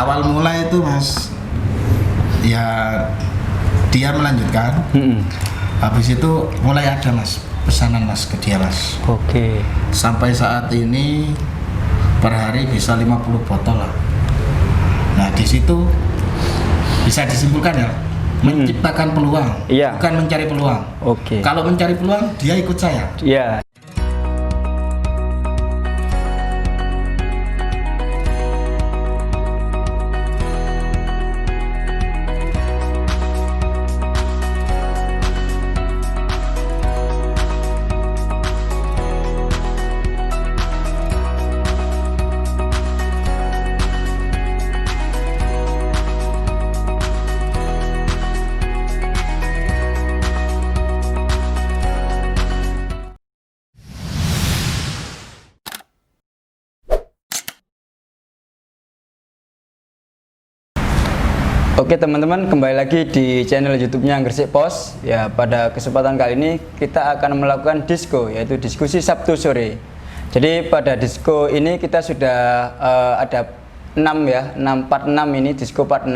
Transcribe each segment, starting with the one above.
awal mulai itu Mas, ya dia melanjutkan. Habis itu mulai ada Mas pesanan Mas ke dia Mas. Oke. Sampai saat ini per hari bisa 50 botol lah. Nah di situ bisa disimpulkan ya, menciptakan peluang, Iya. bukan mencari peluang. Oke. Kalau mencari peluang dia ikut saya. Iya. Oke teman-teman, kembali lagi di channel YouTube-nya Gresik Pos. Ya, pada kesempatan kali ini kita akan melakukan disko, yaitu diskusi Sabtu sore. Jadi pada disko ini kita sudah ada 6 ya, 6 part 6 ini, disko part 6.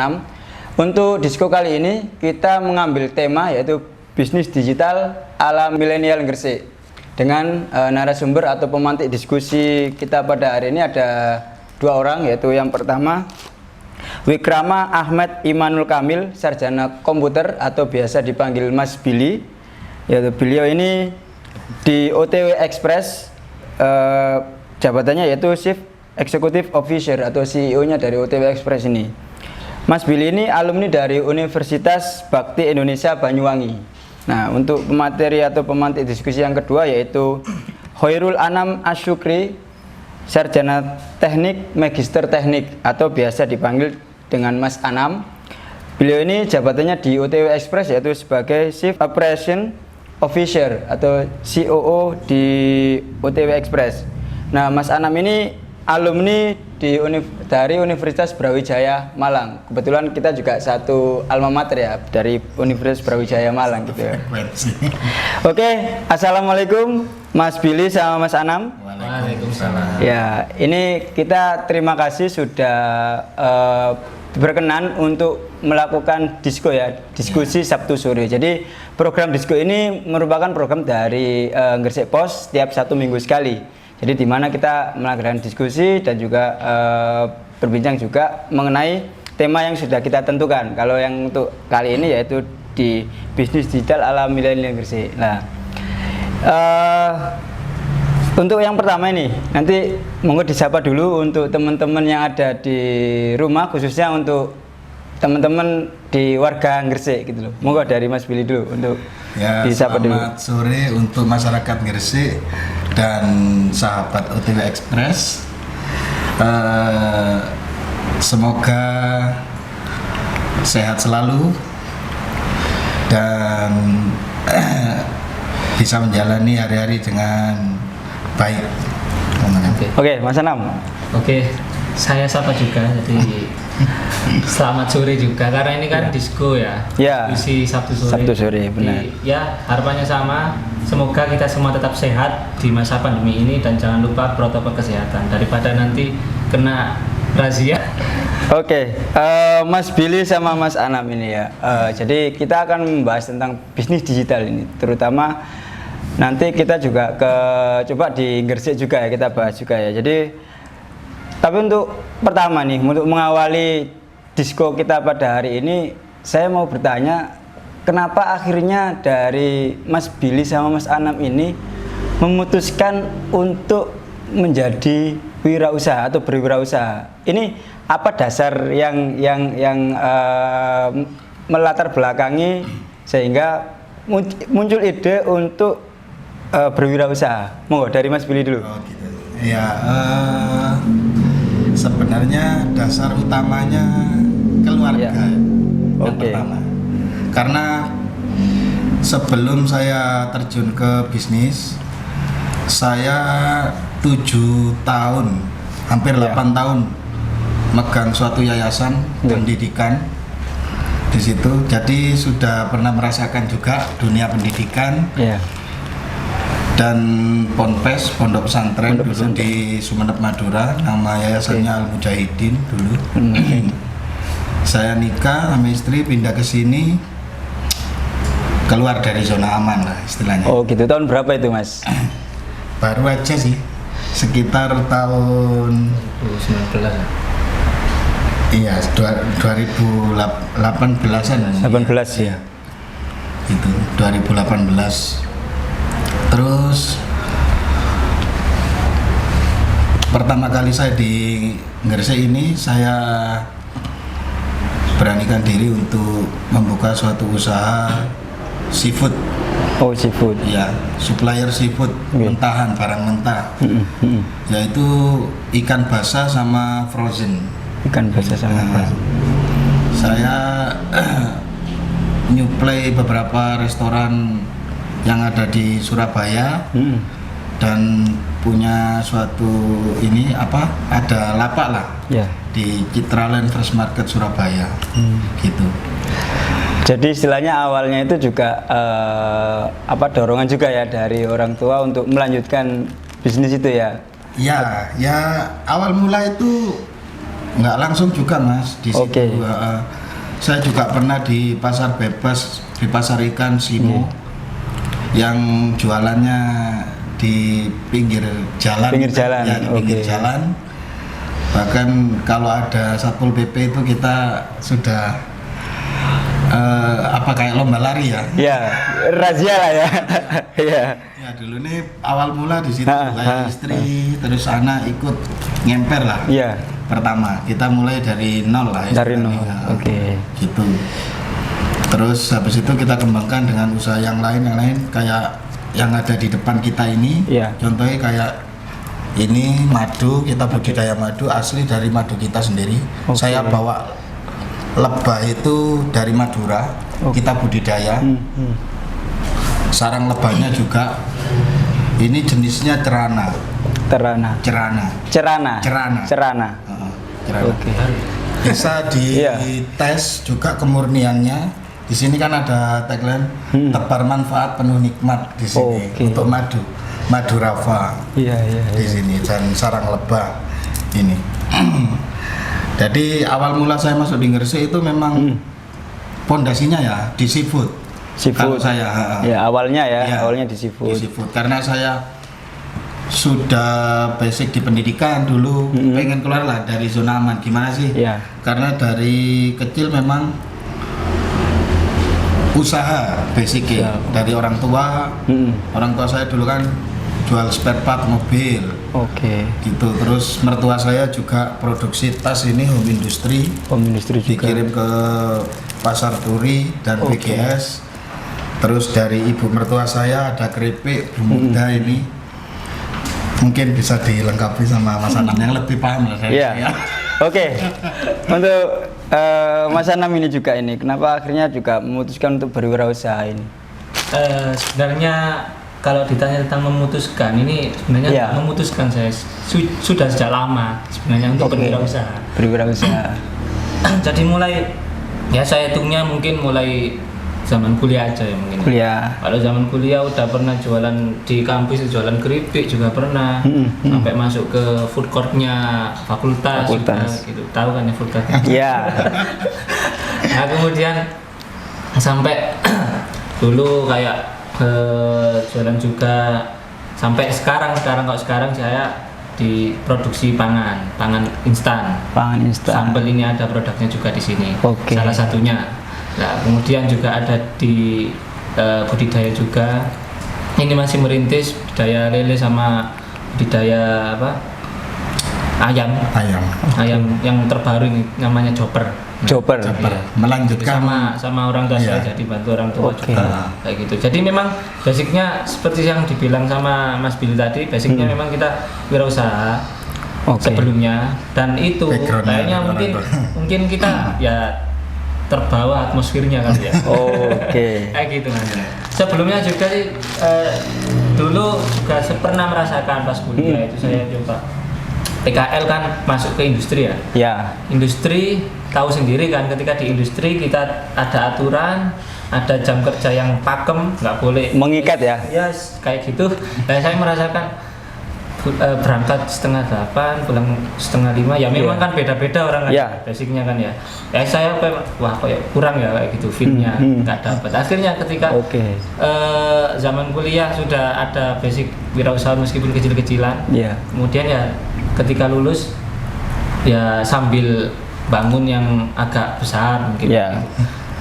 Untuk disko kali ini kita mengambil tema yaitu bisnis digital ala milenial Gresik. Dengan narasumber atau pemantik diskusi kita pada hari ini ada 2 orang, yaitu yang pertama Wikrama Ahmad Imanul Kamil, sarjana komputer atau biasa dipanggil Mas Billy. Yaitu beliau ini di OTW Express, jabatannya yaitu Chief Executive Officer atau CEO-nya dari OTW Express ini. Mas Billy ini alumni dari Universitas Bakti Indonesia Banyuwangi. Nah, untuk pemateri atau pemantik diskusi yang kedua yaitu Hoirul Anam Asyukri, sarjana teknik magister teknik atau biasa dipanggil dengan Mas Anam. Beliau ini jabatannya di OTW Express yaitu sebagai Chief Operation Officer atau COO di OTW Express. Nah, Mas Anam ini alumni dari Universitas Brawijaya Malang. Kebetulan kita juga satu alma mater ya, dari Universitas Brawijaya Malang gitu ya. Oke, assalamualaikum Mas Billy sama Mas Anam. Waalaikumsalam. Ya, ini kita terima kasih sudah berkenan untuk melakukan disko ya, diskusi Sabtu sore. Jadi program disko ini merupakan program dari Gresik Pos setiap 1 minggu sekali. Jadi di mana kita melakukan diskusi dan juga berbincang juga mengenai tema yang sudah kita tentukan. Kalau yang untuk kali ini yaitu di bisnis digital ala milenial Gresik. Nah, untuk yang pertama ini, nanti monggo disapa dulu untuk teman-teman yang ada di rumah, khususnya untuk teman-teman di warga Gresik gitu loh. Monggo dari Mas Billy dulu untuk Ya, disapa dulu. selamat sore untuk masyarakat Gresik dan sahabat OTW Express. Semoga sehat selalu dan bisa menjalani hari-hari dengan baik. Oke, Mas Anam. Oke, saya sapa juga. Jadi selamat sore juga karena ini kan disko ya. Ya. Diskusi Sabtu sore. Sabtu sore, benar. Jadi, ya, harapannya sama. Semoga kita semua tetap sehat di masa pandemi ini dan jangan lupa protokol kesehatan daripada nanti kena razia. Oke, Mas Billy sama Mas Anam ini ya. Jadi kita akan membahas tentang bisnis digital ini, terutama nanti kita juga coba di Gresik juga ya, kita bahas juga ya. Jadi tapi untuk pertama nih, untuk mengawali disko kita pada hari ini, saya mau bertanya, kenapa akhirnya dari Mas Billy sama Mas Anam ini memutuskan untuk menjadi wirausaha atau berwirausaha? Ini apa dasar yang melatar belakangi sehingga muncul ide untuk berwirausaha? Monggo dari Mas Billy dulu. Oh, gitu. Ya, sebenarnya dasar utamanya keluarga. Ya. Yang Oke. pertama. Karena sebelum saya terjun ke bisnis, saya 7 tahun, hampir 8 tahun megang suatu yayasan pendidikan di situ. Jadi sudah pernah merasakan juga dunia pendidikan. Ya. Dan Ponpes, Pondok Pesantren dulu di Sumeneb Madura, nama yayasannya Al Mujahidin dulu. saya nikah sama istri, pindah ke sini, keluar dari zona aman lah istilahnya. Oh gitu, tahun berapa itu Mas? Baru aja sih, sekitar tahun 2019. iya 2018an. 18 ya. Itu 2018. Terus pertama kali saya di Gresik ini, saya beranikan diri untuk membuka suatu usaha seafood. Oh seafood. Ya, supplier seafood, Oke. mentahan, barang mentah, yaitu ikan basah sama frozen. Ikan basah sama Nah, saya nyuplai beberapa restoran yang ada di Surabaya dan punya suatu ada lapak lah Ya. di Citraland Fresh Market Surabaya, gitu. Jadi istilahnya awalnya itu juga dorongan juga ya dari orang tua untuk melanjutkan bisnis itu ya. Ya awal mula itu nggak langsung juga Mas di situ. Oke. Saya juga pernah di pasar bebas, di pasar ikan Simo, yang jualannya di pinggir jalan. Pinggir jalan, Ya, di pinggir oke. jalan. Bahkan kalau ada Satpol PP itu kita sudah kayak lomba lari ya. Ya, razia lah ya. Ya. Ya dulu nih awal mula di situ, Ha, kayak ha, istri terus anak ikut ngemper lah. Iya. Pertama kita mulai dari nol lah. Dari nol. istilahnya. Oke. Gitu. Terus habis itu kita kembangkan dengan usaha yang lain kayak yang ada di depan kita ini. Iya. Contohnya kayak ini madu, kita budidaya madu asli dari madu kita sendiri. Oke. Saya bawa lebah itu dari Madura, Oke. kita budidaya. Sarang lebahnya juga ini jenisnya cerana. Cerana. Cerana. Cerana. Cerana. Cerana. Cerana. Oke. Bisa Iya. dites juga kemurniannya. Di sini kan ada tagline tebar manfaat penuh nikmat di sini Oke. untuk madu rafa Iya, iya. di sini dan sarang lebah ini. Jadi awal mula saya masuk di Gresik itu memang pondasinya ya di seafood. Kalau Seafood. saya Ya, awalnya ya, Iya, awalnya di di seafood. seafood karena saya sudah basic di pendidikan dulu, pengen keluar lah dari zona aman. Gimana sih? Iya. Karena dari kecil memang usaha basicnya Ya. dari orang tua. Orang tua saya dulu kan jual spare part mobil Oke. gitu. Terus mertua saya juga produksi tas ini home industry, Home industry juga. dikirim ke Pasar Turi dan Oke. BGS. Terus dari ibu mertua saya ada keripik Bumuda ini. Mungkin bisa dilengkapi sama Mas Anam yang lebih paham lah dari Iya. saya. Oke. Untuk Mas Anam ini juga ini, kenapa akhirnya juga memutuskan untuk berwirausaha ini? Sebenarnya kalau ditanya tentang memutuskan, ini sebenarnya Iya. memutuskan saya sudah sejak lama sebenarnya untuk Oke. berwirausaha. Berwirausaha. Jadi mulai ya saya hitungnya mungkin mulai zaman kuliah aja ya mungkin. Kuliah. Kalau zaman kuliah udah pernah jualan di kampus, jualan keripik juga pernah. Sampai masuk ke food courtnya fakultas. Juga, gitu. Tahu kan ya food court? Iya. Nah kemudian sampai dulu kayak jualan juga sampai sekarang kalau sekarang saya di produksi pangan instan. Pangan instan. Sambal ini ada produknya juga di sini. Oke. Salah satunya. Nah, kemudian juga ada di budidaya juga. Ini masih merintis budidaya lele sama budidaya ayam yang terbaru ini namanya Chopper. Chopper. Melanjutkan sama orang tua saya, Iya. jadi bantu orang tua Oke. juga kayak gitu. Jadi memang basicnya seperti yang dibilang sama Mas Billy tadi, basicnya memang kita wirausaha Oke. sebelumnya, dan itu Background-nya kayaknya orang tua. mungkin kita ya terbawa atmosfernya kan ya. Oke. Kayak gitu kan. Sebelumnya juga sih dulu juga pernah merasakan pas kuliah itu saya coba PKL kan masuk ke industri ya. Ya. Industri tahu sendiri kan, ketika di industri kita ada aturan, ada jam kerja yang pakem, nggak boleh Mengikat ya. ya kayak gitu. Dan saya merasakan berangkat setengah 8, pulang setengah 5. Ya memang Iya. kan beda-beda orang kan, Iya. basicnya kan ya. Saya wah kayak kurang ya kayak gitu feelnya, nggak dapat. Akhirnya ketika Oke. zaman kuliah sudah ada basic wirausaha meskipun kecil-kecilan. Iya. Kemudian ya ketika lulus ya sambil bangun yang agak besar mungkin. Iya.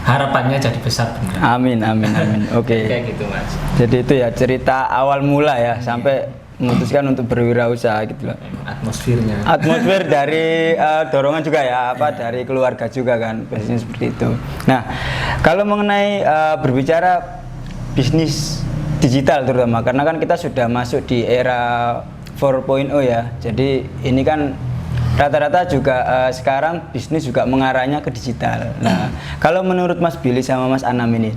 Harapannya jadi besar benar. Amin, amin, amin. Oke. Kayak gitu Mas. Jadi itu ya cerita awal mula ya sampai memutuskan untuk berwirausaha gitu loh. Memang atmosfernya. Atmosfer dari dorongan juga ya, dari keluarga juga kan, biasanya seperti itu. Nah, kalau mengenai berbicara bisnis digital terutama, karena kan kita sudah masuk di era 4.0 ya. Jadi ini kan rata-rata juga sekarang bisnis juga mengarahnya ke digital. Nah, kalau menurut Mas Billy sama Mas Anam ini,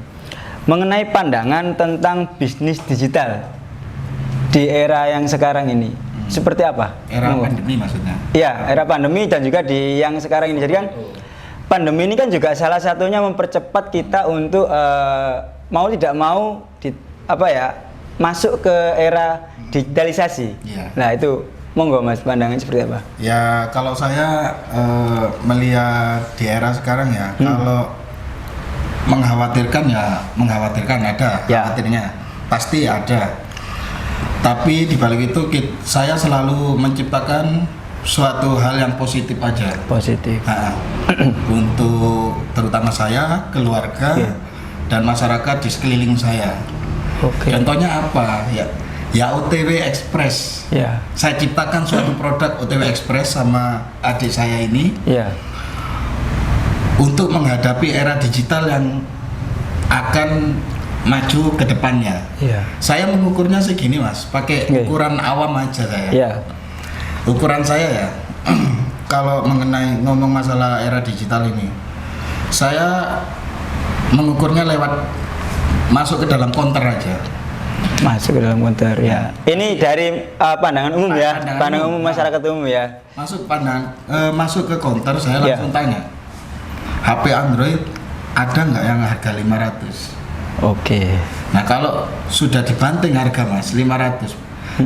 mengenai pandangan tentang bisnis digital di era yang sekarang ini, seperti apa? Era pandemi maksudnya. Iya, era pandemi dan juga di yang sekarang ini. Jadi kan pandemi ini kan juga salah satunya mempercepat kita untuk mau tidak mau masuk ke era digitalisasi. Iya. Nah, itu monggo Mas, pandangan seperti apa? Ya kalau saya melihat di era sekarang ya, kalau mengkhawatirkan ya mengkhawatirkan ada, Ya. khawatirnya pasti ada. Tapi di balik itu saya selalu menciptakan suatu hal yang positif aja. Positif. Nah, untuk terutama saya, keluarga, Iya. dan masyarakat di sekeliling saya. Oke. Contohnya apa? Ya OTW Express. Ya. Saya ciptakan suatu produk OTW Express sama adik saya ini Ya. untuk menghadapi era digital yang akan maju ke depannya. Ya. Saya mengukurnya segini Mas, pakai Oke. ukuran awam aja saya. Ya. Ukuran saya ya, kalau mengenai ngomong masalah era digital ini, saya mengukurnya lewat masuk ke dalam counter aja. Masuk ke dalam konter ya. Ini dari pandangan umum ya, Pandangan pandangan umum. umum masyarakat umum ya. Masuk ke counter, saya Ya. langsung tanya, HP Android ada nggak yang harga 500? Oke. Nah kalau sudah dibanting harga Mas 500,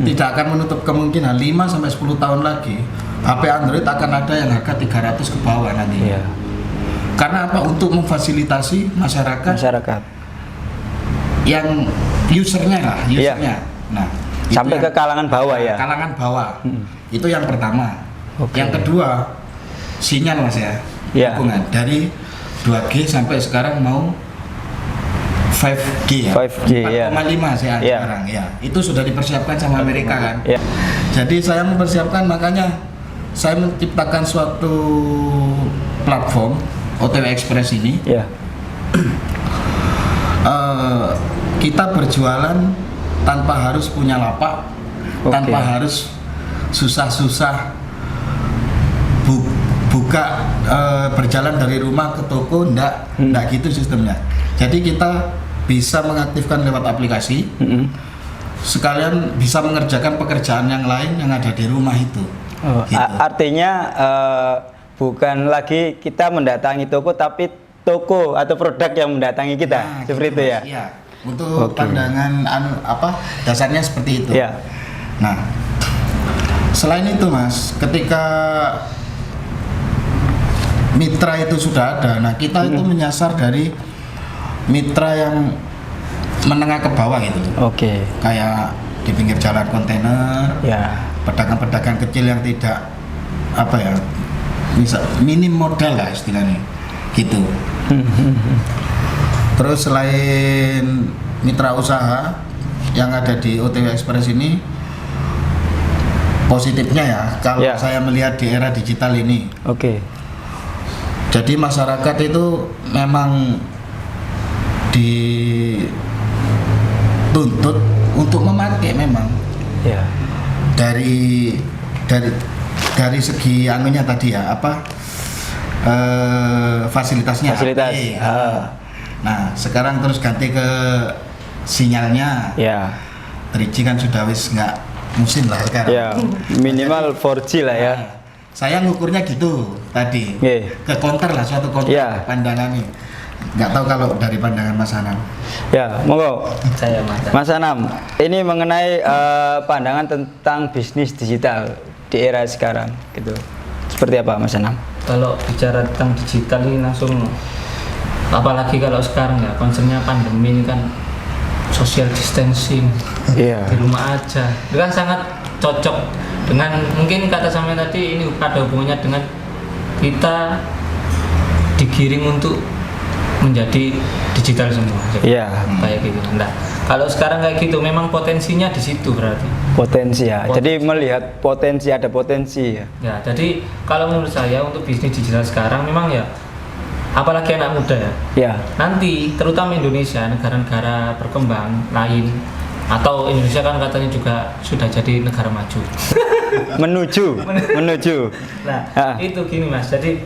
tidak akan menutup kemungkinan 5 sampai 10 tahun lagi HP Android akan ada yang harga 300 ke bawah nanti. Iya. Karena apa? Untuk memfasilitasi masyarakat Masyarakat. yang usernya lah, usernya. Nah, itu Sampai yang- ke kalangan bawah ya. Kalangan bawah. Itu yang pertama. Oke. Yang kedua, sinyal Mas ya. Ya. Hubungan dari 2G sampai sekarang mau 5G ya. 5G, ya. 4,5 sih Ya. sekarang ya. Itu sudah dipersiapkan sama Amerika kan. Ya. Jadi saya mempersiapkan, makanya saya menciptakan suatu platform OTW Express ini. Ya. Kita berjualan tanpa harus punya lapak, Oke. tanpa harus susah-susah buka berjalan dari rumah ke toko, enggak gitu sistemnya. Jadi kita bisa mengaktifkan lewat aplikasi, sekalian bisa mengerjakan pekerjaan yang lain yang ada di rumah itu. Oh, Gitu. artinya bukan lagi kita mendatangi toko, tapi toko atau produk yang mendatangi kita, Nah, seperti gitu, itu ya. Mas. Iya. Untuk Oke. pandangan dasarnya seperti itu. Ya. Nah, selain itu Mas, ketika mitra itu sudah ada, nah kita itu menyasar dari mitra yang menengah ke bawah gitu. Oke. Kayak di pinggir jalan kontainer, Ya. pedagang-pedagang kecil yang tidak bisa minim modal lah istilahnya gitu. Terus selain mitra usaha yang ada di OTW Express ini, positifnya ya kalau Ya. saya melihat di era digital ini, Oke. jadi masyarakat itu memang dituntut untuk memakai memang Ya. dari segi anunya tadi ya fasilitasnya Fasilitas. HP. Nah sekarang terus ganti ke sinyalnya, Ya. 3G kan sudah wis nggak musim lah sekarang. Ya. Minimal 4G lah ya. Nah, saya ngukurnya gitu tadi, Oke. ke counter lah, suatu counter Ya. pandangannya. Nggak tahu kalau dari pandangan Mas Anam. Ya, monggo. Saya Mas Anam, ini mengenai pandangan tentang bisnis digital di era sekarang gitu. Seperti apa Mas Anam? Kalau bicara tentang digital ini langsung, apalagi kalau sekarang ya concernnya pandemi ini kan social distancing, Iya. di rumah aja, itu kan sangat cocok dengan mungkin kata sampai tadi ini ada hubungannya dengan kita digiring untuk menjadi digital semua. Iya. Kayak gitu. Nah, kalau sekarang kayak gitu memang potensinya di situ berarti. Potensi ya. Jadi melihat potensi, ada potensi ya. Ya, jadi kalau menurut saya untuk bisnis digital sekarang memang ya, apalagi anak muda ya. Ya. Nanti terutama Indonesia, negara-negara berkembang lain atau Indonesia kan katanya juga sudah jadi negara maju. menuju. Nah, Ah. itu gini Mas. Jadi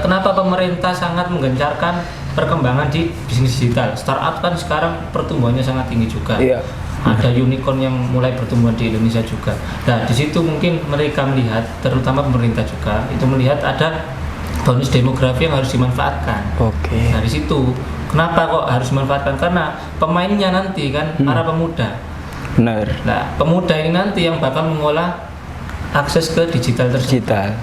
kenapa pemerintah sangat menggencarkan perkembangan di bisnis digital? Startup kan sekarang pertumbuhannya sangat tinggi juga. Iya. Ada unicorn yang mulai bertumbuh di Indonesia juga. Nah, di situ mungkin mereka melihat, terutama pemerintah juga, itu melihat ada bonus demografi yang harus dimanfaatkan. Oke. Dari situ, kenapa kok harus dimanfaatkan? Karena pemainnya nanti kan para pemuda. Benar. Nah, pemuda ini nanti yang bakal mengolah akses ke digital tersebut. Digital.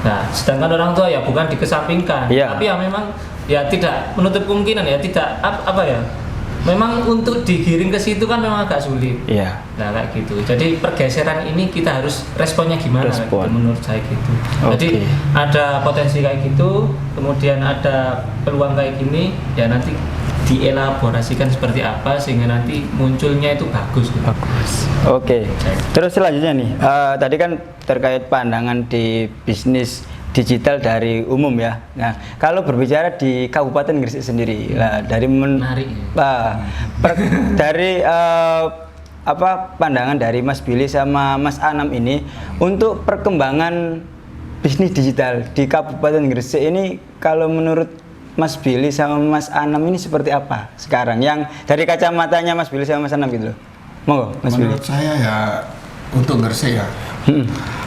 Nah, sedangkan orang tua ya bukan dikesampingkan, Iya. tapi ya memang ya tidak menutup kemungkinan ya tidak apa ya. Memang untuk digiring ke situ kan memang agak sulit. Iya. Nah kayak gitu. Jadi pergeseran ini kita harus responnya gimana? Respon. Gitu, menurut saya gitu. Oke. Jadi ada potensi kayak gitu, kemudian ada peluang kayak gini, ya nanti dielaborasikan seperti apa sehingga nanti munculnya itu bagus. Gitu. Bagus. Oke. Terus selanjutnya nih, tadi kan terkait pandangan di bisnis digital dari umum ya. Nah, kalau berbicara di Kabupaten Gresik sendiri, lah dari Menarik. dari apa pandangan dari Mas Billy sama Mas Anam ini untuk perkembangan bisnis digital di Kabupaten Gresik ini, kalau menurut Mas Billy sama Mas Anam ini seperti apa sekarang? Yang dari kacamatanya Mas Billy sama Mas Anam gitu loh. Monggo, Mas Billy. Menurut saya ya untuk Gresik ya,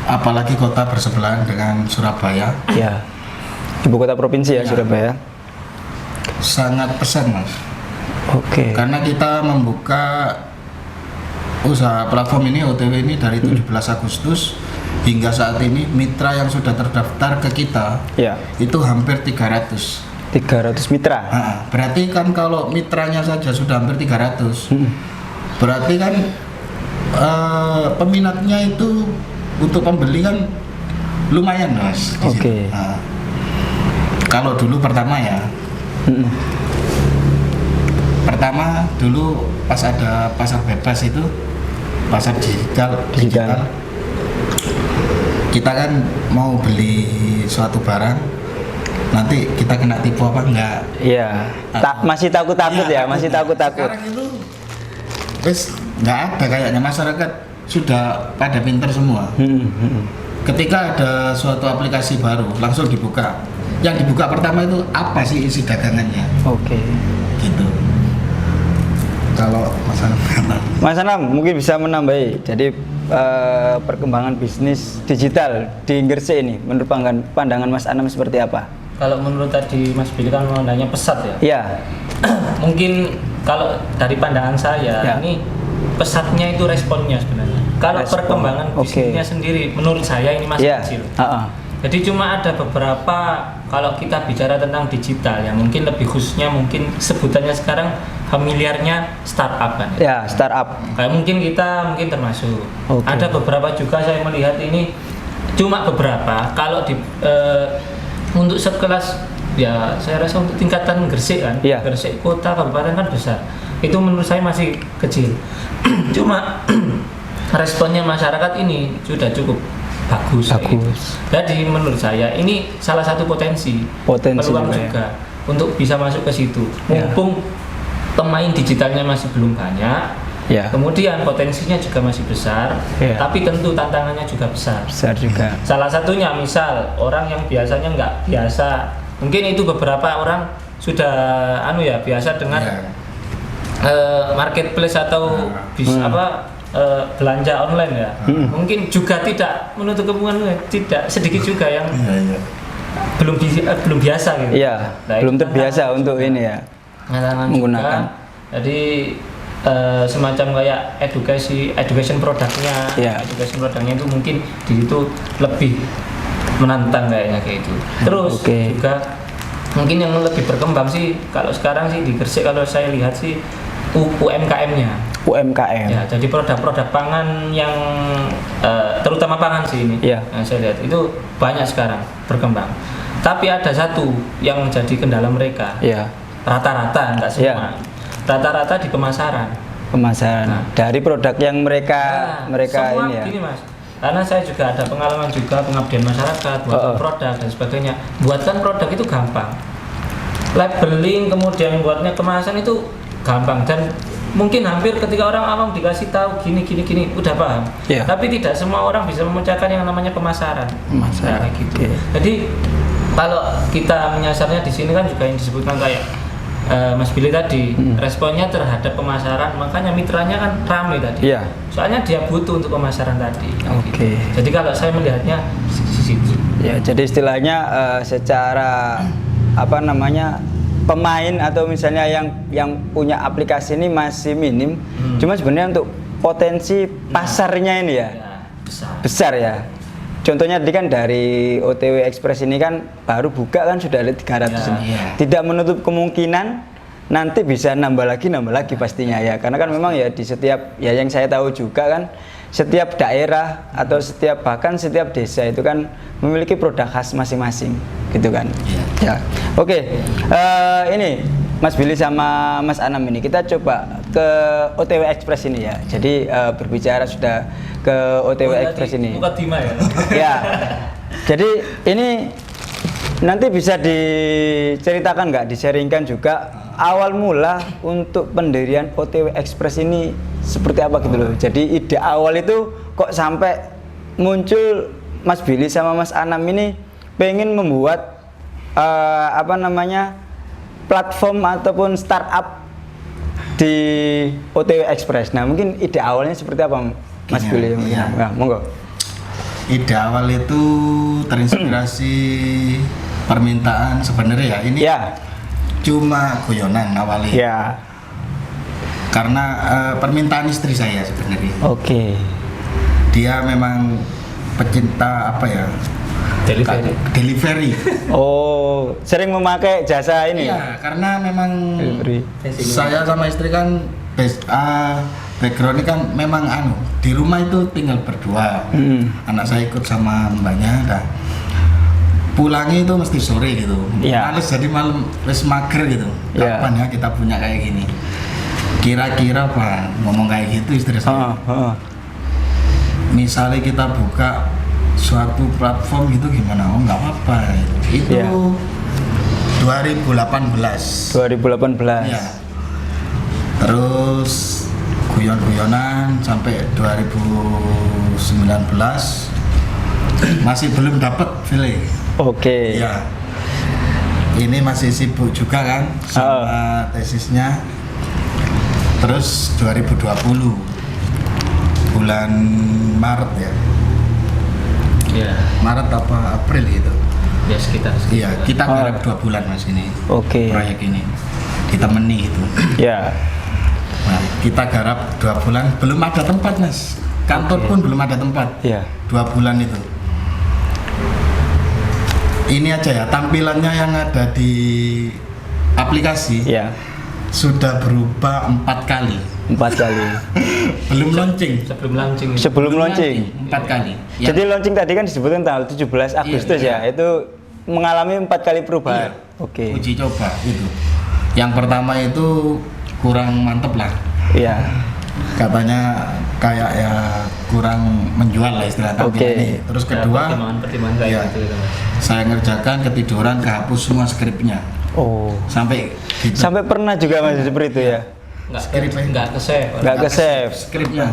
apalagi kota bersebelahan dengan Surabaya, Ya. Ibu kota provinsi ya, Ya. Surabaya. sangat pesat Mas. Oke. Karena kita membuka usaha platform ini OTW ini dari 17 Agustus hingga saat ini mitra yang sudah terdaftar ke kita Ya. itu hampir 300. 300 mitra. Berarti kan kalau mitranya saja sudah hampir 300, berarti kan peminatnya itu untuk pembeli kan lumayan Mas. di situ. Oke. Nah, kalau dulu pertama ya, Mm-mm. pertama dulu pas ada pasar bebas itu, pasar digital, kita kan mau beli suatu barang, nanti kita kena tipu apa enggak. Iya. Masih takut-takut ya, masih takut-takut. Sekarang itu wes nggak ada kayaknya, masyarakat sudah pada pinter semua. Ketika ada suatu aplikasi baru langsung dibuka, yang dibuka pertama itu apa sih isi dagangannya, Oke. gitu. Kalau Mas Anam kata, Mas Anam mungkin bisa menambahi. Jadi perkembangan bisnis digital di Gresik ini menurut pandangan Mas Anam seperti apa? Kalau menurut tadi Mas Billy kan menandanya pesat ya. Iya. Mungkin kalau dari pandangan saya Ya. ini pesatnya itu responnya sebenarnya. Kalau Respon. perkembangan Oke. bisnisnya sendiri menurut saya ini masih Iya. kecil. Heeh. Jadi cuma ada beberapa, kalau kita bicara tentang digital ya mungkin lebih khususnya mungkin sebutannya sekarang familiarnya startup kan. Ya, startup. Kayak mungkin kita termasuk. Oke. Ada beberapa juga saya melihat ini cuma beberapa. Kalau di untuk sekelas ya saya rasa untuk tingkatan Gresik kan, Iya. Gresik kota kabupaten kan besar. Itu menurut saya masih kecil. Cuma responnya masyarakat ini sudah cukup bagus. kayak gitu. Bagus. Jadi menurut saya ini salah satu potensi Potensi peluang juga ya. juga untuk bisa masuk ke situ. Ya. Mumpung pemain digitalnya masih belum banyak. Ya. Kemudian potensinya juga masih besar, Ya. tapi tentu tantangannya juga besar. Besar juga. Salah satunya misal orang yang biasanya nggak biasa, mungkin itu beberapa orang sudah biasa dengan ya, marketplace atau belanja online ya. Mungkin juga tidak menutup kemungkinan, tidak sedikit juga yang iya, iya. belum biasa gitu. Iya, Nah, belum itu terbiasa tantangan untuk juga. ini ya. Tantangan Menggunakan. juga. Jadi semacam kayak education produknya, Iya. education produknya itu mungkin di situ lebih menantang kayaknya kayak itu. Terus Oke. juga mungkin yang lebih berkembang sih kalau sekarang sih di Gresik kalau saya lihat sih UMKM-nya. UMKM. Ya, jadi produk-produk pangan yang terutama pangan sih ini. Iya. Yang saya lihat itu banyak sekarang berkembang. Tapi ada satu yang menjadi kendala mereka. Iya. Rata-rata enggak Iya. semua. Rata-rata di pemasaran. Pemasaran Nah. dari produk yang mereka Nah, semua ini ya. gini Mas. Karena saya juga ada pengalaman juga pengabdian masyarakat, buat produk dan sebagainya. Buatkan produk itu gampang. Labeling kemudian buatnya kemasan itu gampang dan mungkin hampir ketika orang awam dikasih tahu gini udah paham. Iya. Tapi tidak semua orang bisa memecahkan yang namanya pemasaran. Pemasaran, Nah, kayak gitu. oke. Jadi kalau kita menyasarnya di sini kan juga yang disebutkan kayak Mas Billy tadi responnya terhadap pemasaran, makanya mitranya kan ramai tadi. Iya. Soalnya dia butuh untuk pemasaran tadi. Oke. Jadi kalau saya melihatnya di situ. Ya, jadi istilahnya secara apa namanya pemain atau misalnya yang punya aplikasi ini masih minim. Cuma sebenarnya untuk potensi pasarnya ini ya Ya, besar. besar ya. Contohnya tadi kan dari OTW Express ini kan baru buka kan sudah ada 300 Ya, ini. iya. Tidak menutup kemungkinan nanti bisa nambah lagi pastinya ya. Karena kan memang ya di setiap ya yang saya tahu juga kan setiap daerah atau bahkan setiap desa itu kan memiliki produk khas masing-masing gitu kan. Ya. Oke. Ini Mas Billy sama Mas Anam ini kita coba ke OTW Express ini ya. Jadi berbicara sudah ke OTW Express ini. Mukadimah ya. Ya. Jadi ini nanti bisa diceritakan nggak, di-sharingkan juga awal mula untuk pendirian OTW Express ini seperti apa gitu loh. Jadi ide awal itu kok sampai muncul Mas Billy sama Mas Anam ini pengen membuat apa namanya platform ataupun startup di OTW Express. Nah mungkin ide awalnya seperti apa Mas Gini, Billy? iya. Nah, monggo. Ide awal itu terinspirasi permintaan sebenarnya ya ini Ya, cuma guyonan awalnya ya. karena permintaan istri saya sebenarnya. Oke. Dia memang pecinta apa ya delivery. Oh, sering memakai jasa ini? Iya, karena memang Delivery. saya sama istri kan backgroundnya kan memang di rumah itu tinggal berdua. Anak saya ikut sama mbaknya. Nah, pulangnya itu mesti sore gitu. Iya. Males jadi malam wis mager gitu. Iya. Kapan ya kita punya kayak gini? Kira-kira Pak ngomong kayak gitu istri saya. Misalnya kita buka suatu platform gitu gimana? Oh nggak apa-apa. Itu Iya. 2018. 2018. Ya. Terus guyon-guyonan sampai 2019 masih belum dapat file. Oke. Ya. Ini masih sibuk juga kan sama tesisnya. Terus 2020 bulan Maret ya. Ya, Maret apa April gitu. ya sekitar. Iya, kita garap 2 bulan Mas ini. Oke. Proyek ini ditemani itu. Ya. Nah, kita garap 2 bulan, belum ada tempat Mas. Kantor pun belum ada tempat. Iya. 2 bulan itu. Ini aja ya, tampilannya yang ada di aplikasi Ya. sudah berubah 4 kali. 4 kali. Belum launching. Sebelum launching. Sebelum launching. 4 kali. Ya. Jadi launching tadi kan disebutkan tanggal 17 Agustus iya. ya. Itu mengalami 4 kali perubahan. Iya. Oke. Uji coba itu. Yang pertama itu kurang mantep lah. Iya. Katanya kayak ya kurang menjual lah istilah tampilannya. Terus kedua, pertimbangan kayak ya, gitu ya, Mas. saya ngerjakan ketiduran, kehapus semua skripnya Oh. sampai gitu. Sampai pernah juga Mas seperti itu ya. Enggak ke save. Nggak ke save. skripnya.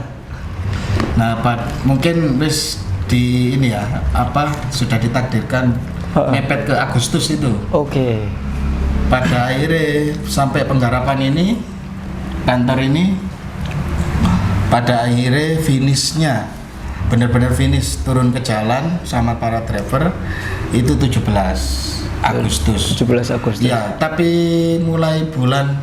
Nah, mungkin wis di ini ya apa sudah ditakdirkan mepet ke Agustus itu. Oke. Pada akhirnya sampai penggarapan ini kantor ini pada akhirnya finishnya benar-benar finish turun ke jalan sama para driver itu 17 Agustus. 17 Agustus. Ya, tapi mulai bulan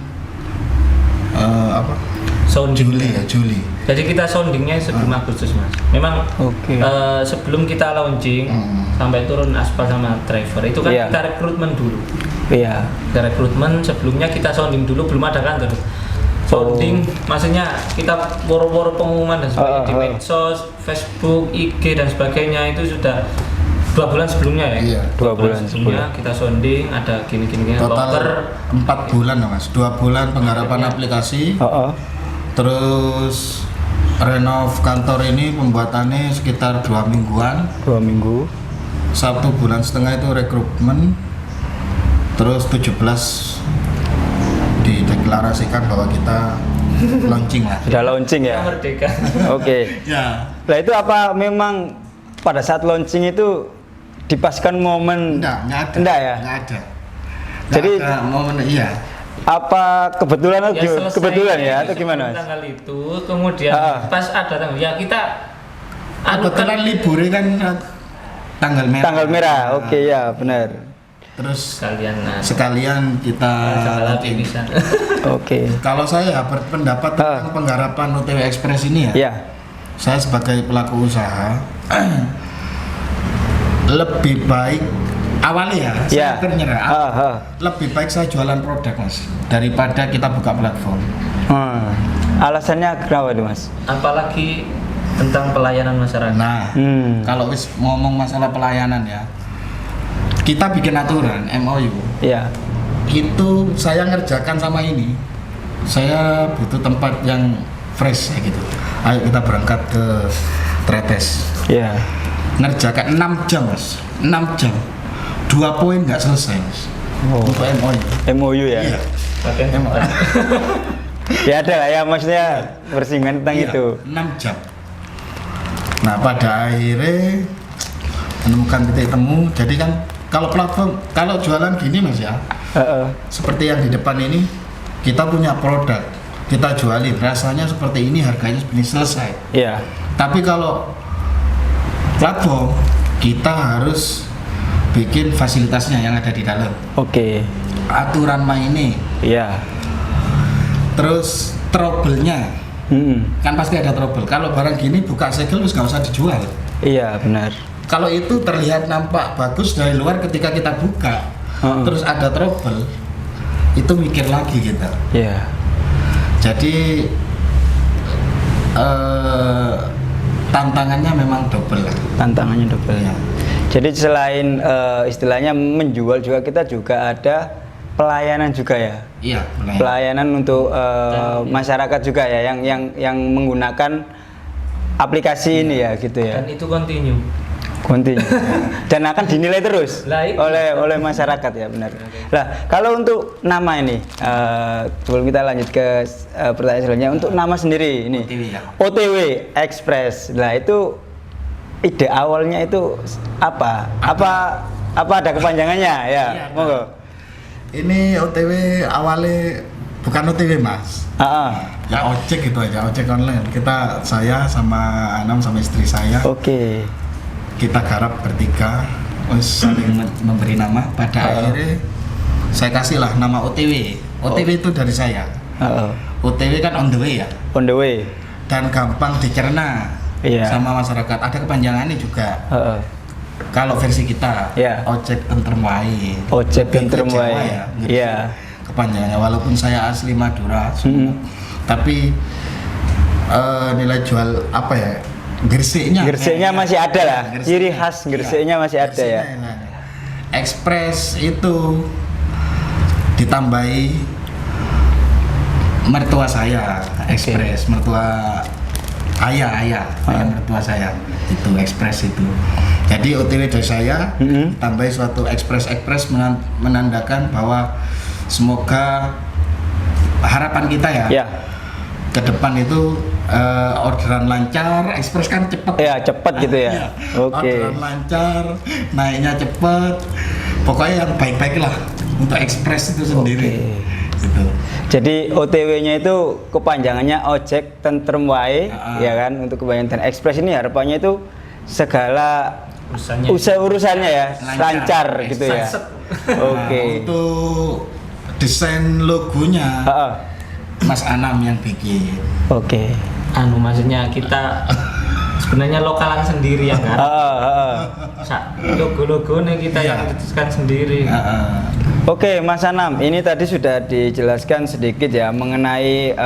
Sounding. Juli. Jadi kita soundingnya sebelum Agustus mas. Memang Oke. sebelum kita launching sampai turun aspal sama driver itu kan Iya. kita rekrutmen dulu. Iya. Kita rekrutmen sebelumnya kita sounding dulu, belum ada kantor. Sounding maksudnya kita woro-woro pengumuman dan sebagainya di medsos, Facebook, IG dan sebagainya itu sudah 2 bulan sebelumnya ya. Iya. 2 bulan sebelumnya kita sounding ada gini-gini Total locker 4 bulan Mas. 2 bulan penggarapan aplikasi. Heeh. Terus renov kantor ini pembuatannya sekitar 2 mingguan. 2 minggu. 1 bulan setengah itu rekrutmen. Terus 17 dideklarasikan bahwa kita launching lah. Sudah launching ya. merdeka. Oke. Ya, Nah itu apa memang pada saat launching itu dipaskan momen? enggak ada. Enggak ya? Enggak ada. Jadi- ada momen iya. Apa kebetulan atau selesai kebetulan ya atau sebelum gimana? Mas? tanggal itu kemudian pas ada tanggal ya kita Kebetulan liburnya kan tanggal merah. Tanggal merah. Oke ya benar. Terus sekalian sekalian kita tanggal launching. bisa. Oke. Kalau saya berpendapat tentang penggarapan OTW Express ini ya, Ya. saya sebagai pelaku usaha lebih baik awalnya ya, Ya. saya menyerah. Lebih baik saya jualan produk Mas daripada kita buka platform. Alasannya kenapa itu mas? Apalagi tentang pelayanan masyarakat. Nah, kalau wis ngomong masalah pelayanan ya, kita bikin aturan MOU. Ya. Itu saya ngerjakan sama ini. Saya butuh tempat yang fresh ya gitu. Ayo kita berangkat ke Tretes. Ya. Ngerjakan 6 jam Mas. 6 jam. 2 poin nggak selesai Mas. Untuk MOU. MOU ya. Iya. Oke. MOU. Ya ada lah ya maksudnya bersinggungan tentang Iya, itu. 6 jam. Nah pada akhirnya menemukan titik temu. Jadi kan kalau platform, kalau jualan gini Mas ya, seperti yang di depan ini, kita punya produk, kita jualin, rasanya seperti ini, harganya segini, selesai. Iya. Tapi kalau platform, kita harus bikin fasilitasnya yang ada di dalam, Oke. aturan mainnya, Iya. terus trouble-nya, kan pasti ada trouble. Kalau barang gini buka segel terus nggak usah dijual. Iya benar. Kalau itu terlihat nampak bagus dari luar, ketika kita buka terus ada trouble, itu mikir lagi kita. Iya. Jadi tantangannya memang double lah. Tantangannya double. Ya. Jadi selain istilahnya menjual juga kita juga ada pelayanan juga ya. Iya, Pelayanan untuk masyarakat juga ya yang menggunakan aplikasi ini ya gitu ya. Dan itu continue. Continue. Dan akan dinilai terus Lah, itu. oleh masyarakat ya benar. Lah kalau untuk nama ini sebelum kita lanjut ke pertanyaan selanjutnya, untuk nama sendiri ini OTW ya. OTW Express. Lah itu ide awalnya itu apa? Apa ada kepanjangannya ya? Iya, Monggo. Ini OTW awalnya bukan OTW Mas. Ya ojek gitu aja, ojek online. Saya sama Anam sama istri saya, Oke. kita garap bertiga, saling memberi nama. Pada akhirnya saya kasihlah nama OTW. OTW itu dari saya. OTW kan on the way ya, On the way. dan gampang dicerna sama masyarakat. Ada kepanjangannya juga. Kalau versi kita, Iya. ojek tentrem wae. Ojek Lebih ke tentrem Jawa wae. ya, ngerti Iya. kepanjangannya. Walaupun saya asli Madura, tapi nilai jual apa ya? Gerseknya Masih ada lah. Gerseknya. Ciri khas gerseknya masih ada ya. Gerseknya. Express itu ditambahi mertua saya, Express, mertua ayah mertua saya, itu Express itu. Jadi OTW dari saya tambahi suatu Express menandakan bahwa semoga harapan kita ya. Ke depan itu orderan lancar, Express kan cepet. Ya cepat gitu ya. Oke. Orderan lancar, naiknya cepet. Pokoknya yang baik-baik lah untuk Express itu sendiri. gitu. Jadi OTW-nya itu kepanjangannya ojek tentrem wae, ya kan? Untuk kebanyakan ekspres ini harapannya itu segala urusannya ya lancar gitu ya. Oke. Untuk desain logonya Mas Anam yang bikin. Oke. Maksudnya kita sebenarnya lokalan sendiri ya kan. Logo-logonya kita yang putuskan sendiri. Oke, Mas Anam, ini tadi sudah dijelaskan sedikit ya mengenai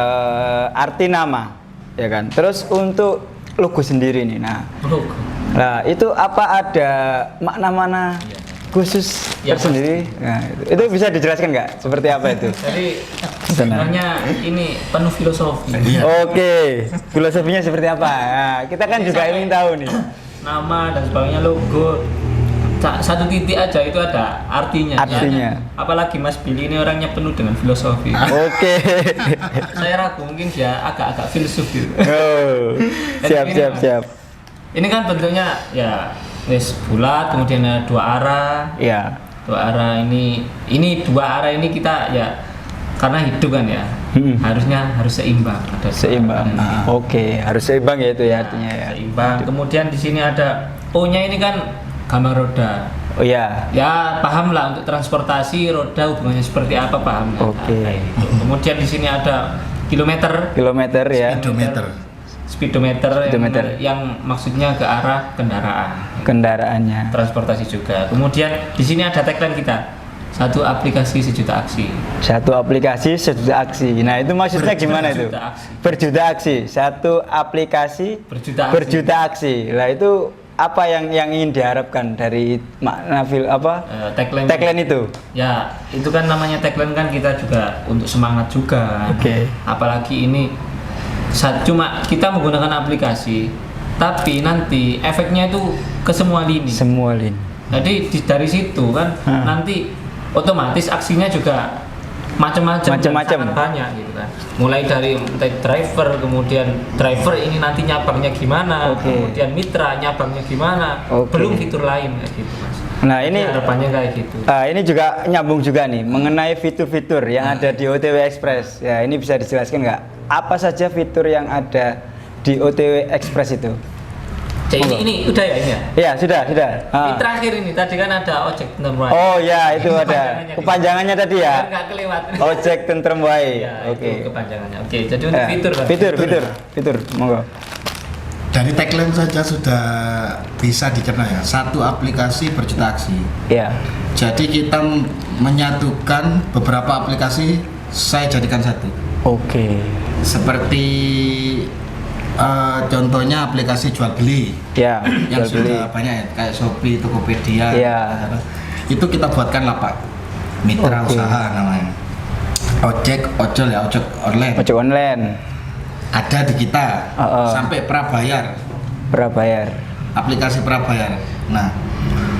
arti nama, ya kan. Terus untuk logo sendiri nih, nah itu apa ada makna-makna khusus tersendiri? Nah, itu bisa dijelaskan nggak? Seperti apa itu? Jadi sebenarnya ini penuh filosofi. Oke, filosofinya seperti apa? Nah, kita kan juga ingin tahu nih. Nama dan sebagainya, logo satu titik aja itu ada artinya. Artinya. Apalagi Mas Billy ini orangnya penuh dengan filosofi. Oke. Saya ragu mungkin dia agak-agak filsuf gitu. Oh, siap. Ini kan bentuknya ya bulat, kemudian ada dua arah. Iya. Dua arah ini dua arah ini kita ya karena hidup kan ya. Harus seimbang. Ada seimbang. Oke, harus seimbang ya itu ya artinya ya. Seimbang. Kemudian di sini ada O-nya ini kan gambar roda. Oh iya. Ya paham lah untuk transportasi roda hubungannya seperti apa paham. Oke. Kemudian di sini ada kilometer ya. Speedometer yang maksudnya ke arah kendaraannya. Transportasi juga. Kemudian di sini ada tagline kita. Satu aplikasi sejuta aksi. Satu aplikasi sejuta aksi. Nah itu maksudnya gimana itu? Berjuta aksi. Satu aplikasi berjuta aksi. Lah itu apa yang ingin diharapkan dari makna tagline itu? Ya itu kan namanya tagline kan kita juga untuk semangat juga. Oke. Apalagi ini cuma kita menggunakan aplikasi, tapi nanti efeknya itu ke semua lini. Jadi dari situ kan nanti otomatis aksinya juga macam-macam banyak gitu kan. Mulai dari driver, kemudian driver ini nanti nyabangnya gimana, kemudian mitra nyabangnya gimana, belum fitur lain kayak gitu Mas. Nah ini harapannya kayak gitu. Ini juga nyambung juga nih mengenai fitur-fitur yang ada di OTW Express. Ya ini bisa dijelaskan nggak? Apa saja fitur yang ada di OTW Express itu? Ini udah ya ini ya? Iya sudah. Ini terakhir ini tadi kan ada ojek tentrem wae. Oh ya itu ada kepanjangannya tadi ya. Nggak kelewat. Ojek tentrem wae. Oke. Kepanjangannya. Oke. Jadi untuk fitur. Monggo. Dari tagline saja sudah bisa dicerna ya. Satu aplikasi berjuta aksi. Iya. Jadi kita menyatukan beberapa aplikasi, saya jadikan satu. Oke. Seperti contohnya aplikasi jual beli ya, yang sudah banyak ya, kayak Shopee, Tokopedia ya. Itu kita buatkan lapak mitra usaha namanya. Ojek online ada di kita sampai prabayar aplikasi prabayar. Nah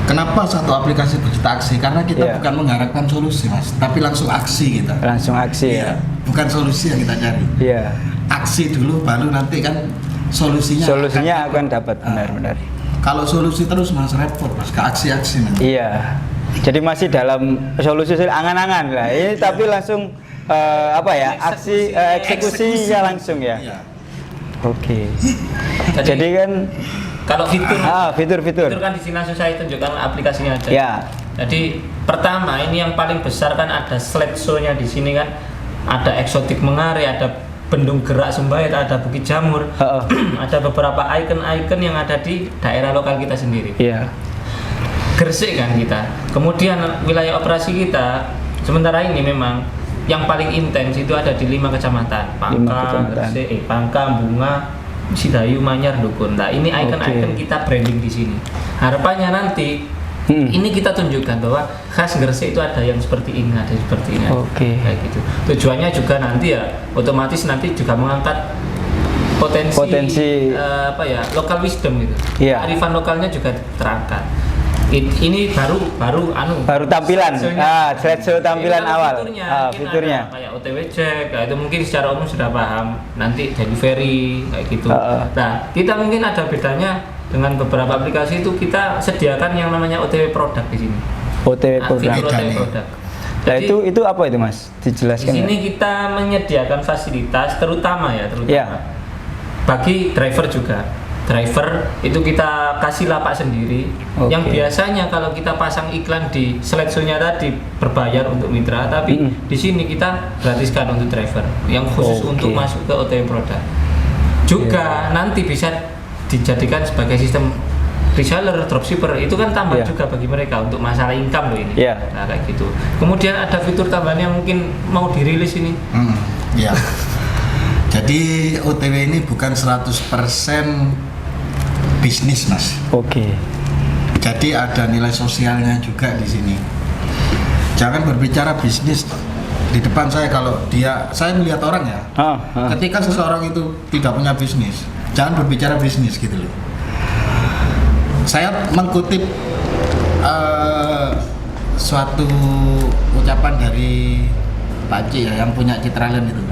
kenapa satu aplikasi berjuta aksi? Karena kita bukan mengharapkan solusi Mas, tapi langsung aksi kita. Ya. Bukan solusi yang kita cari. Iya. Aksi dulu baru nanti kan solusinya akan dapat benar-benar. Kalau solusi terus Mas repot Mas, ke aksi-aksi nanti. Iya. Jadi masih dalam solusi angan-angan lah. Ini tapi langsung eksekusi ya langsung ya. Iya. Oke. Jadi kan kalau fitur fitur kan di sini langsung saya tunjukkan aplikasinya aja. Ya. Jadi pertama ini yang paling besar kan ada slideshow-nya di sini kan. Ada eksotik Mengare, ada Bendung Gerak Sembayat, ada Bukit Jamur. Ada beberapa ikon-ikon yang ada di daerah lokal kita sendiri. Iya. Gresik kan kita. Kemudian wilayah operasi kita sementara ini memang yang paling intens itu ada di 5 kecamatan. Gresik, Pangka, Bunga, Sidayu, Manyar, Dukun. Nah, ini ikon-ikon kita branding di sini. Harapannya nanti ini kita tunjukkan bahwa khas Gresik itu ada yang seperti ini, ada seperti ini. Kayak gitu. Tujuannya juga nanti ya otomatis nanti juga mengangkat potensi local wisdom gitu. Arifan lokalnya juga terangkat. Ini baru tampilan. Slideshow tampilan awal. Fiturnya. Kayak OTW Jack, itu mungkin secara umum sudah paham. Nanti delivery kayak gitu. Nah, kita mungkin ada bedanya dengan beberapa aplikasi itu kita sediakan yang namanya OTW produk di sini. OTW produk. OTW produk. Nah, Jadi, itu apa itu Mas? di Dijelaskan. sini nggak? kita menyediakan fasilitas terutama Ya. bagi driver juga. Driver itu kita kasih lapak sendiri. Oke. Yang biasanya kalau kita pasang iklan di slideshow-nya tadi berbayar untuk mitra, tapi di sini kita gratiskan untuk driver yang khusus Oke. untuk masuk ke OTW produk. Juga nanti bisa dijadikan sebagai sistem reseller, dropshipper, itu kan tambah Iya. juga bagi mereka untuk masalah income loh ini. Iya. Nah, kayak gitu. Kemudian ada fitur tambahan yang mungkin mau dirilis ini. Ya. Jadi OTW ini bukan 100% bisnis, Mas. Oke. Jadi ada nilai sosialnya juga di sini. Jangan berbicara bisnis di depan saya kalau saya melihat orang ya. Ketika seseorang itu tidak punya bisnis, jangan berbicara bisnis gitu loh. Saya mengutip suatu ucapan dari Pak Ci ya, yang punya Citraland itu.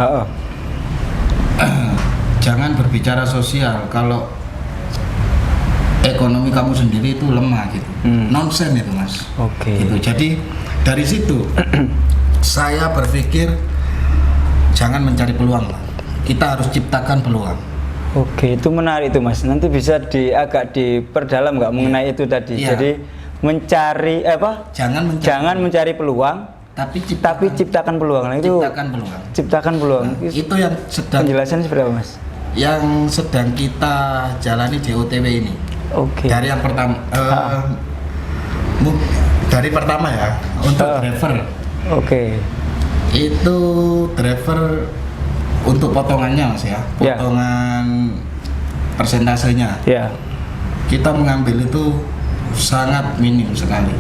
Jangan berbicara sosial kalau ekonomi kamu sendiri itu lemah gitu. Nonsen itu, Mas. Oke. Gitu. Jadi dari situ saya berpikir jangan mencari peluang lah. Kita harus ciptakan peluang. Oke, itu menarik itu Mas. Nanti bisa agak diperdalam nggak mengenai itu tadi. Iya. Jadi mencari jangan mencari peluang, tapi ciptakan peluang. Nah, itu ciptakan peluang. ciptakan peluang. Nah, itu yang sedang Penjelasannya seperti apa Mas? yang sedang kita jalani di OTW ini. Oke. Dari yang pertama dari pertama ya untuk driver. Oke. Itu driver untuk potongannya Mas ya. Ya. Potongan persentasenya. Ya. Kita mengambil itu sangat minim sekali.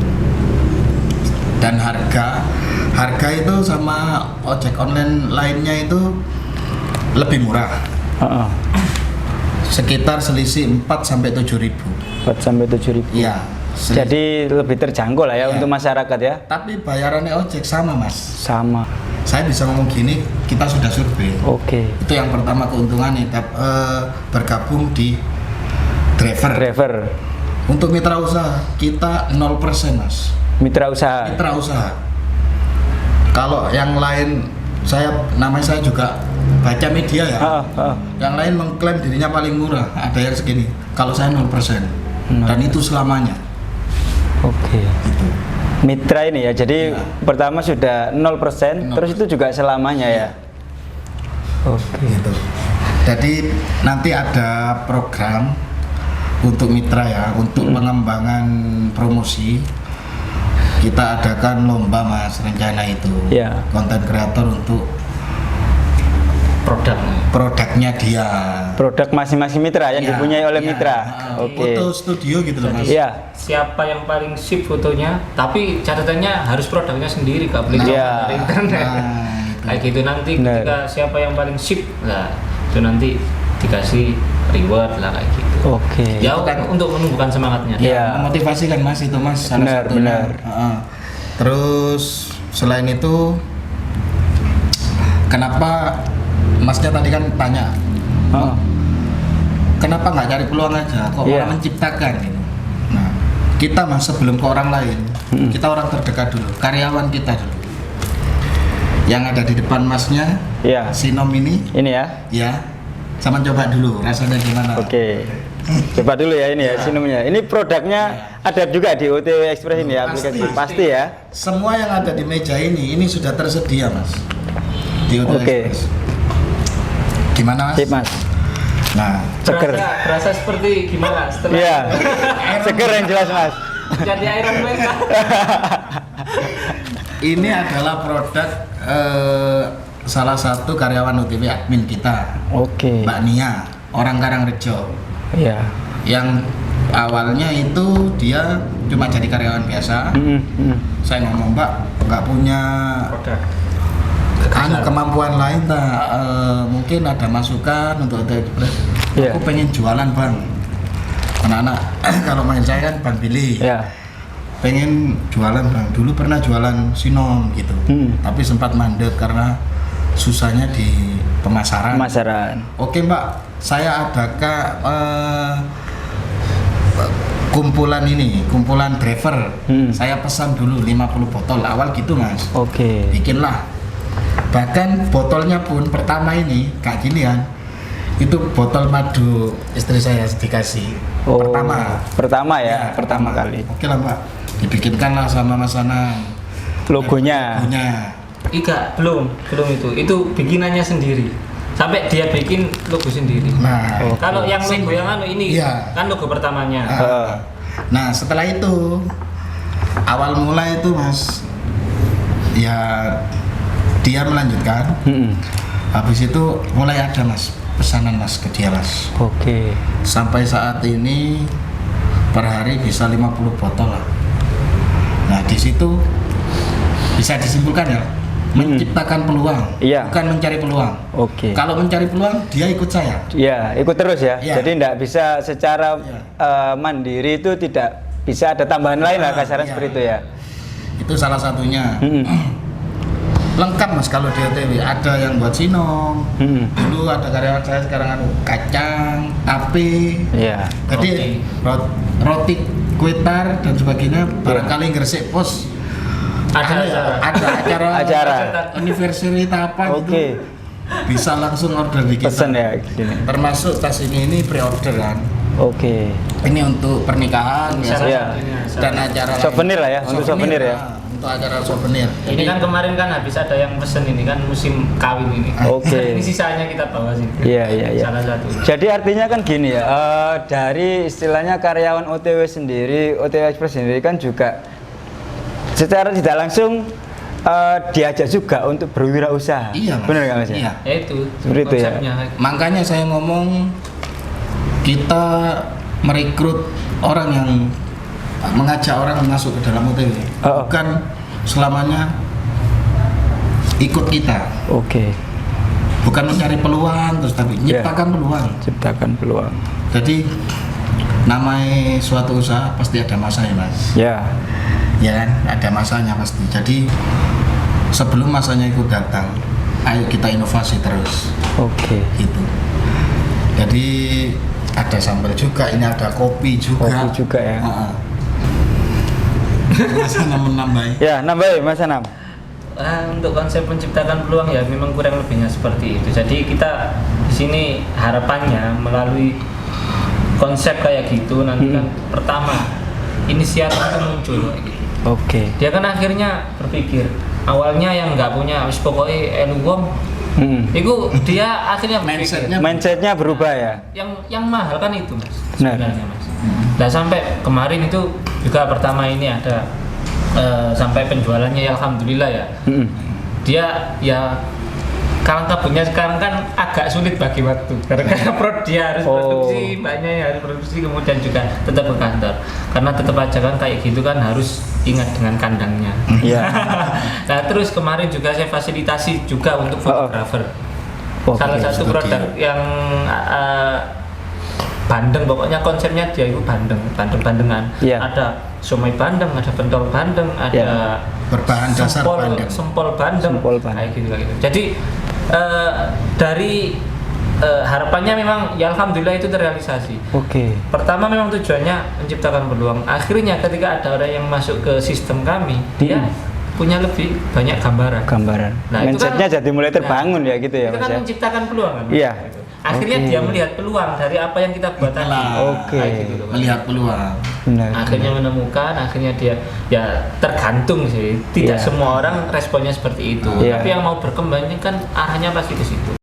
Dan harga itu sama ojek online lainnya itu lebih murah. Sekitar selisih 4 sampai 7 ribu. 4 sampai 7 ribu. Iya. Jadi lebih terjangkau lah ya Iya. untuk masyarakat ya. Tapi bayarannya ojek sama, Mas. Sama. Saya bisa ngomong gini, kita sudah survei. Oke. Itu yang pertama keuntungannya bergabung di driver. Untuk mitra usaha kita 0%, Mas. Mitra usaha. Mitra usaha. Kalau yang lain namanya saya juga baca media ya. Yang lain mengklaim dirinya paling murah, ada yang segini. Kalau saya 0%. Dan itu selamanya. Oke. Gitu. Mitra ini ya. Jadi pertama sudah 0%, terus itu juga selamanya ya. Oke. Gitu. Jadi nanti ada program untuk mitra ya, untuk pengembangan promosi. Kita adakan lomba Mas, rencana itu. Ya. Konten kreator untuk produknya dia. Produk masing-masing mitra yang Ya, dipunyai oleh ya. mitra. Oke. Foto studio gitu loh Mas. Iya. Siapa yang paling sip fotonya, tapi catatannya harus produknya sendiri, gak boleh Iya. dari internet. Nah, Kayak gitu nanti Benar. ketika siapa yang paling sip, nah itu nanti dikasih reward lah kayak gitu. Oke. Ya untuk menumbuhkan semangatnya. Iya. Memotivasi kan Mas itu Mas salah Benar, satunya. benar. Terus selain itu kenapa Masnya tadi kan tanya kenapa nggak cari peluang aja kok Iya. malah menciptakan gitu. Nah kita Mas sebelum ke orang lain kita orang terdekat dulu, karyawan kita dulu yang ada di depan Masnya. Iya. Sinom ini Ini ya. ya sama coba dulu rasanya gimana. Oke. Coba dulu ya ini ya sinumnya. Ini produknya ada juga di OTW Express ini ya, aplikasi. Pasti ya. Semua yang ada di meja ini sudah tersedia Mas di OTW Oke. Express. Gimana Mas? Sip Mas. Nah, Seger. Berasa seperti gimana setelah Iya. Seger yang jelas Mas. jadi Iron Man kah? ini adalah produk salah satu karyawan OTW admin kita, Oke. Mbak Nia, orang Karangrejo. Iya. Yang awalnya itu dia cuma jadi karyawan biasa. Saya ngomong Mbak, nggak punya kemampuan lain tak? Mungkin ada masukan untuk OTW Express. Iya. Aku pengen jualan Bang. Anak-anak kalau main saya kan Bang Billy. Iya. Pengen jualan Bang, dulu pernah jualan sinom gitu, tapi sempat mandek karena susahnya di pemasaran. Pemasaran. Oke Mbak, saya adakah kumpulan driver. Saya pesan dulu 50 botol awal gitu mas. Oke. Bikinlah. Bahkan botolnya pun pertama ini kayak gini kan. Itu botol madu istri saya dikasih. Oh, pertama ya, pertama kali. Oke lah Pak. Dibikinkanlah sama Mas Anang. Logonya. Ika belum itu bikinannya sendiri. Sampai dia bikin logo sendiri. Nah, kalau yang logo yang ini iya. kan logo pertamanya. Nah, setelah itu awal mula itu Mas ya dia melanjutkan. Habis itu mulai ada Mas pesanan Mas ke dia Mas. Oke. Sampai saat ini per hari bisa 50 botol lah. Nah, di situ bisa disimpulkan ya, menciptakan peluang, bukan mencari peluang. Oke. Kalau mencari peluang, dia ikut saya. Iya, ikut terus ya. Ya. Jadi tidak bisa secara mandiri itu tidak bisa ada tambahan lain lah kasarnya seperti itu ya. Itu salah satunya. Lengkap Mas kalau di OTW, ada yang buat sinong. Dulu ada karyawan saya sekarang kacang, tape. Iya. Jadi roti kue tar dan sebagainya. Barangkali Gresik Pos ada acara anniversary apa gitu. Bisa langsung order di kita. Pesen ya gini. Termasuk tas ini pre-order kan. Oke. Ini untuk pernikahan Ya. dan acara Souvenir lah ya, untuk souvenir ya. Untuk acara souvenir. Ini kan kemarin kan habis ada yang pesen ini kan musim kawin ini. Oke. Ini sisanya kita bawa sini. Iya. Salah satu. Jadi artinya kan gini ya, dari istilahnya karyawan OTW sendiri, OTW Express sendiri kan juga secara tidak langsung diajak juga untuk berwirausaha. Iya, Mas. Benar nggak Mas? Iya. Ya itu. Seperti itu ya. konsepnya. Makanya saya ngomong kita merekrut orang yang mengajak orang masuk ke dalam OTW, bukan selamanya ikut kita. Oke. Bukan mencari peluang terus tapi menciptakan peluang. Ciptakan peluang. Jadi namanya suatu usaha pasti ada masanya Mas. Ya. Ya kan, ada masanya pasti. Jadi sebelum masanya itu datang, ayo kita inovasi terus. Oke. Gitu. Jadi ada sambal juga, ini ada kopi juga. Kopi juga ya. Mas Anam menambahi. Ya, nambahin Mas Anam. Untuk konsep menciptakan peluang ya memang kurang lebihnya seperti itu. Jadi kita di sini harapannya melalui konsep kayak gitu nanti kan pertama inisiatif itu muncul kayak gitu. Oke. Dia kan akhirnya berpikir awalnya yang nggak punya wis pokoknya elu wong. Itu dia akhirnya berpikir Mindsetnya berubah ya. yang mahal kan itu Mas. Benar. Sebenarnya Mas. Nah sampai kemarin itu juga pertama ini ada sampai penjualannya ya alhamdulillah ya. Dia ya kalang kabutnya sekarang kan agak sulit bagi waktu karena dia harus produksi, mbaknya ya harus produksi kemudian juga tetap ke kantor karena tetap aja kan kayak gitu kan harus ingat dengan kandangnya. Iya. Nah terus kemarin juga saya fasilitasi juga untuk fotografer. Salah satu produk yang bandeng, pokoknya konsepnya dia itu bandeng-bandengan. Ada somai bandeng, ada pentol bandeng, ada berbahan dasar sempol bandeng, kayak gitu. Jadi dari harapannya memang ya alhamdulillah itu terrealisasi. Oke. Pertama memang tujuannya menciptakan peluang. Akhirnya ketika ada orang yang masuk ke sistem kami, dia punya lebih banyak gambaran. Nah, mindsetnya jadi mulai terbangun ya gitu ya Mas. Itu kan menciptakan peluang kan. Iya. Akhirnya dia melihat peluang dari apa yang kita buat tadi. Gitu, melihat peluang. Akhirnya menemukan, akhirnya dia ya tergantung sih. Tidak semua orang responnya seperti itu. Tapi yang mau berkembang ini kan arahnya pasti ke situ.